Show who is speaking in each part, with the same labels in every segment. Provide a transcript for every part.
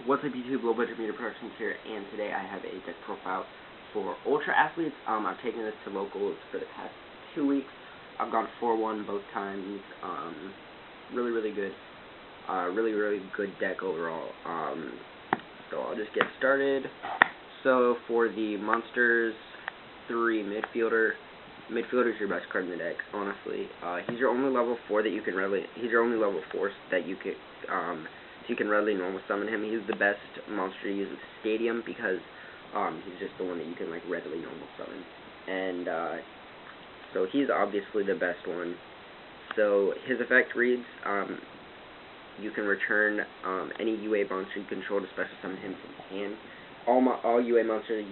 Speaker 1: What's up YouTube, Low Budget Media Productions here, and today I have a deck profile for Ultra Athletes. I've taken this to locals for the past 2 weeks. I've gone 4-1 both times. Really good. Really good deck overall. So I'll just get started. So for the Monsters 3 midfielder is your best card in the deck, honestly. He's your only level 4 that you can readily. He's your only level 4 that you could. So you can readily normal summon him. He's the best monster to use with Stadium because he's just the one that you can like readily normal summon. And so he's obviously the best one. So his effect reads, you can return any UA monster you control to special summon him from hand. All UA monsters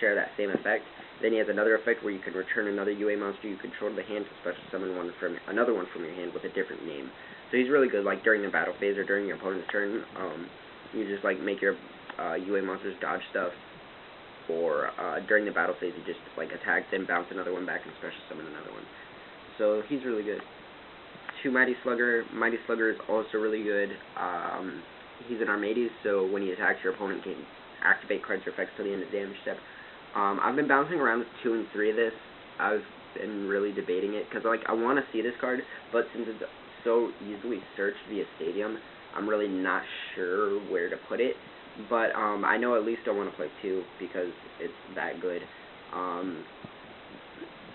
Speaker 1: share that same effect. Then he has another effect where you can return another UA monster you control to the hand to special summon another one from your hand with a different name. So he's really good, like during the battle phase or during your opponent's turn. You just like make your UA monsters dodge stuff, or during the battle phase you just like attack, then bounce another one back and special summon another one. So he's really good. 2 Mighty Slugger. Mighty Slugger is also really good. He's an Armades, so when he attacks, your opponent can activate cards or effects till the end of the damage step. I've been bouncing around with 2 and 3 of this. I've been really debating it because like I want to see this card, but since it's so easily searched via Stadium, I'm really not sure where to put it. But I know at least I want to play 2 because it's that good.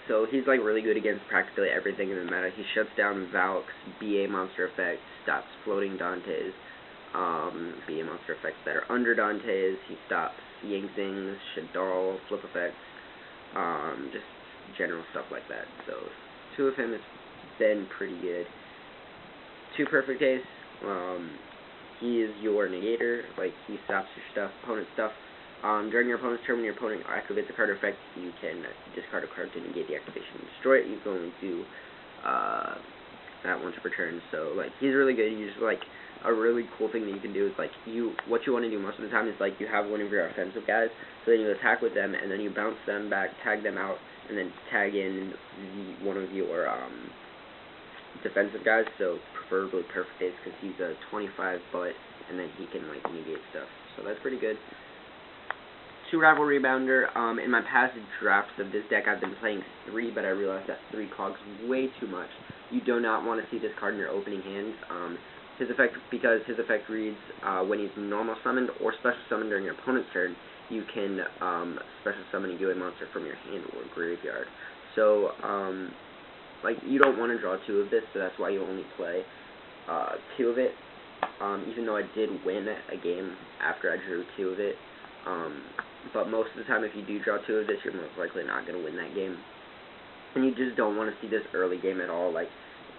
Speaker 1: So he's like really good against practically everything in the meta. He shuts down Valk's BA monster effects, stops floating Dantes, BA monster effects that are under Dantes. He stops Yang Zings, Shaddoll, flip effects, just general stuff like that. So 2 of him has been pretty good. 2 Perfect Ace. He is your negator. Like he stops your stuff, opponent's stuff. During your opponent's turn, when your opponent activates a card or effect, you can discard a card to negate the activation and destroy it. You can only do that once per turn. So like he's really good. You just like a really cool thing that you can do is like what you want to do most of the time is like you have one of your offensive guys, so then you attack with them and then you bounce them back, tag them out, and then tag in one of your defensive guys. So preferably Perfect Ace because he's a 25 butt and then he can like negate stuff. So that's pretty good. 2 Rival Rebounder. In my past drafts of this deck, I've been playing 3, but I realized that 3 clogs way too much. You do not want to see this card in your opening hands. Because his effect reads, when he's normal summoned or special summoned during your opponent's turn, you can special summon a UA monster from your hand or graveyard. So, like, you don't want to draw 2 of this, so that's why you only play 2 of it. Even though I did win a game after I drew 2 of it. But most of the time, if you do draw 2 of this, you're most likely not going to win that game. And you just don't want to see this early game at all. Like,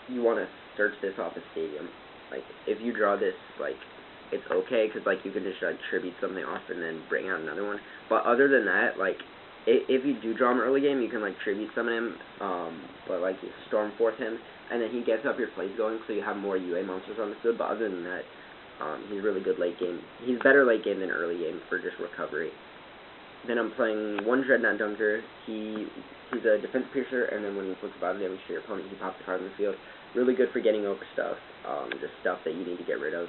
Speaker 1: you want to search this off the Stadium. Like, if you draw this, like, it's okay, because, like, you can just, like, tribute something off and then bring out another one. But other than that, like, if you do draw him early game, you can, like, tribute summon him, but, like, you Stormforth him, and then he gets up your plays going, so you have more UA monsters on the field. But other than that, he's really good late game. He's better late game than early game for just recovery. Then I'm playing 1 Dreadnought Dunker. He's a defense piercer, and then when he puts 5 damage to your opponent, he pops a card in the field. Really good for getting over stuff, just stuff that you need to get rid of.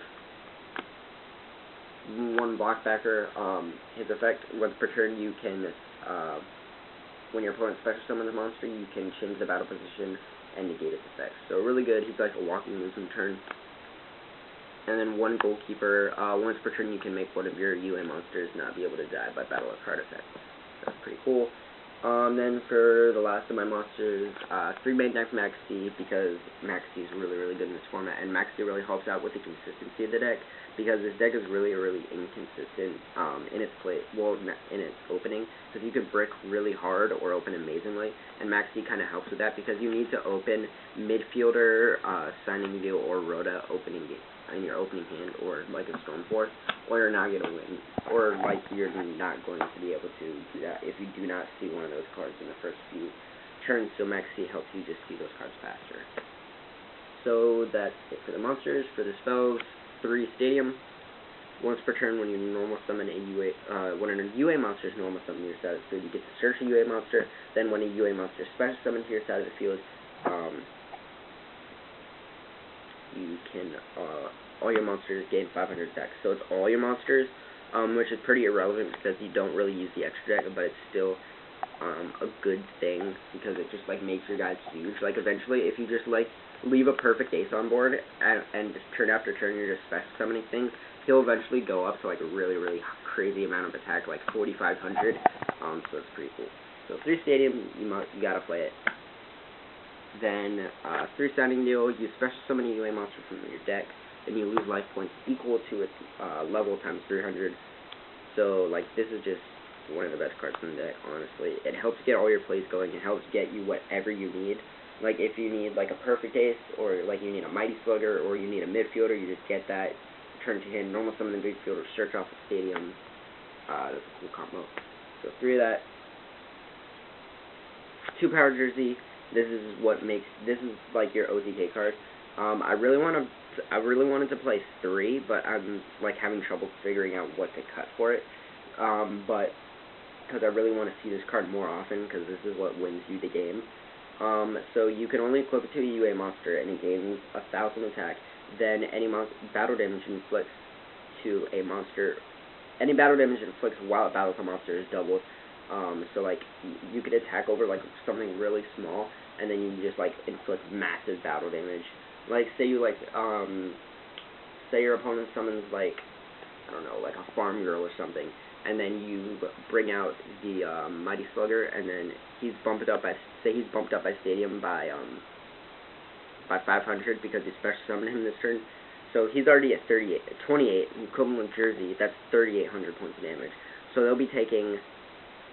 Speaker 1: 1 Blockbacker. His effect, once per turn, you can, when your opponent special summons a monster, you can change the battle position and negate its effects. So really good. He's like a walking losing turn. And then 1 Goalkeeper. Once per turn, you can make one of your UA monsters not be able to die by battle or card effects. That's pretty cool. Then for the last of my monsters, 3 Magnetic Maxi, because Maxi is really good in this format, and Maxi really helps out with the consistency of the deck, because this deck is really inconsistent in its in its opening, because you can brick really hard or open amazingly, and Maxi kind of helps with that, because you need to open midfielder, Signing Deal, or Rhoda opening in your opening hand, or like a Stormforth, or you're not going to win, or like you're not going to be able to do that if you do not see one of those cards in the first few turns. So Maxi helps you just see those cards faster. So that's it for the monsters. For the spells, 3 Stadium. Once per turn, when you normal summon a UA, when a UA monster is normal summoned to your side of the field, you get to search a UA monster. Then when a UA monster is special summoned to your side of the field, you can all your monsters gain 500 dex. So it's all your monsters, which is pretty irrelevant because you don't really use the extra deck, but it's still a good thing because it just like makes your guys huge. Like eventually, if you just like leave a perfect ace on board and just turn after turn you're just special summoning things, he'll eventually go up to like a really crazy amount of attack, like 4,500. So it's pretty cool. So 3 stadium, you gotta play it. Then 3 standing deal, you special summon a UA monster from your deck, and you lose life points equal to its level times 300. So like this is just one of the best cards in the deck, honestly. It helps get all your plays going. It helps get you whatever you need. Like if you need like a perfect ace, or like you need a mighty slugger, or you need a midfielder, you just get that. Turn to hand, normal summon the midfielder, search off the stadium. That's a cool combo. So 3 of that. 2 power jersey. This is like your OTK card. I really wanted to play 3, but I'm like having trouble figuring out what to cut for it. But because I really want to see this card more often, because this is what wins you the game. So you can only equip it to a UA monster, and it gains 1,000 attack. Then any battle damage inflicts to a monster. Any battle damage inflicts while it battles a monster is doubled. So like you could attack over like something really small, and then you just like inflict massive battle damage. Like say you like say your opponent summons like I don't know, like a farm girl or something, and then you bring out the mighty slugger, and then he's bumped up by stadium by 500 because you special summoned him this turn. So he's already at 28 equivalent jersey. That's 3,800 points of damage. So they'll be taking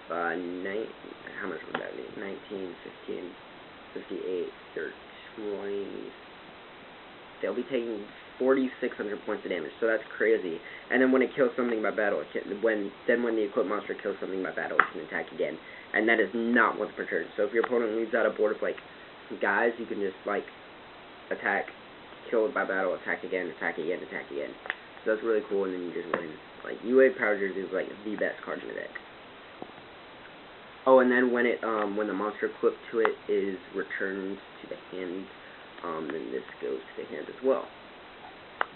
Speaker 1: how much would that be? 19, 15, 58, 20. They'll be taking 4,600 points of damage. So that's crazy. And then when it kills something by battle, when the equipped monster kills something by battle, it can attack again. And that is not once per turn. So if your opponent leaves out a board of like guys, you can just like attack, kill it by battle, attack again, attack again, attack again. So that's really cool, and then you just win. Like UA Power Jersey is like the best card in the deck. Oh, and then when the monster equipped to it is returned to the hand, then this goes to the hand as well.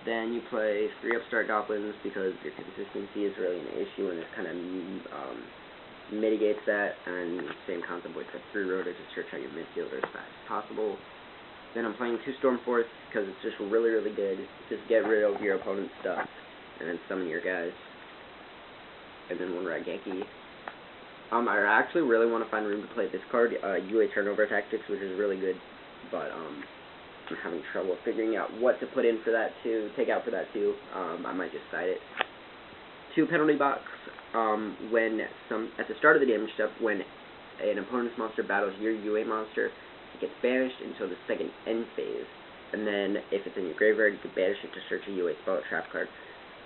Speaker 1: Then you play 3 upstart goblins because your consistency is really an issue, and this kind of mitigates that. And same concept with the 3 rota, just search out your midfielder as fast as possible. Then I'm playing 2 Stormforce because it's just really good. Just get rid of your opponent's stuff, and then summon your guys. And then 1 Raigeki. I actually really want to find room to play this card, UA Turnover Tactics, which is really good, but I'm having trouble figuring out what to put in for that too, take out for that too. I might just side it. 2 Penalty Box. At the start of the damage step, when an opponent's monster battles your UA monster, it gets banished until the second end phase, and then if it's in your graveyard, you can banish it to search a UA spell or trap card.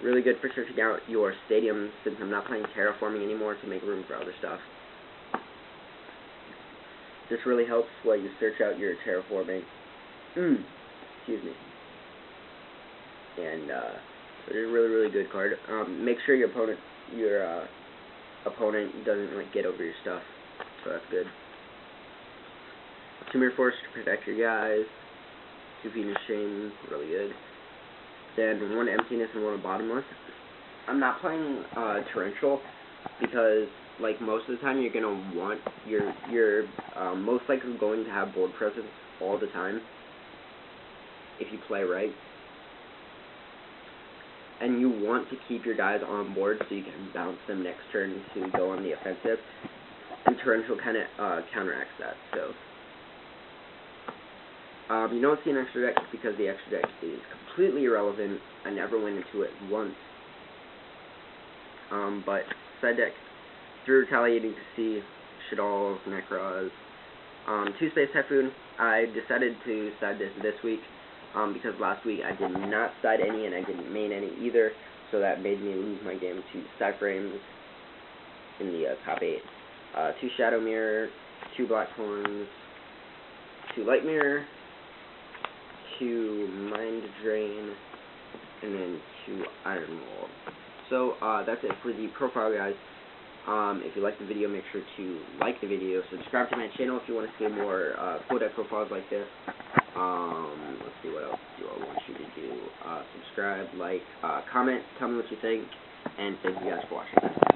Speaker 1: Really good for searching out your stadium, since I'm not playing terraforming anymore to make room for other stuff. This really helps while you search out your terraforming. Excuse me. And so it's a really good card. Make sure your opponent doesn't like get over your stuff, so that's good. 2 Mirror Force to protect your guys. 2 Venus Chain, really good. Then 1 Emptiness and 1 Bottomless. I'm not playing Torrential because like most of the time you're gonna want you're most likely going to have board presence all the time if you play right. And you want to keep your guys on board so you can bounce them next turn to go on the offensive. And Torrential kind of counteracts that. So you don't see an extra deck because the extra deck is completely irrelevant. I never went into it once. But side deck, 3 Retaliating to See, Shaddoll, Nekroz, 2 Space Typhoon. I decided to side this week because last week I did not side any and I didn't main any either, so that made me lose my game to Side Frames in the top 8. 2 Shadow Mirror, 2 Black Horns, 2 Light Mirror, 2 Mind Drain, and then 2 Iron Wall. So that's it for the profile, guys. If you like the video, make sure to like the video, subscribe to my channel if you want to see more full deck profiles like this. Let's see, what else do I want you to do? Subscribe, like, comment, tell me what you think, and thank you guys for watching.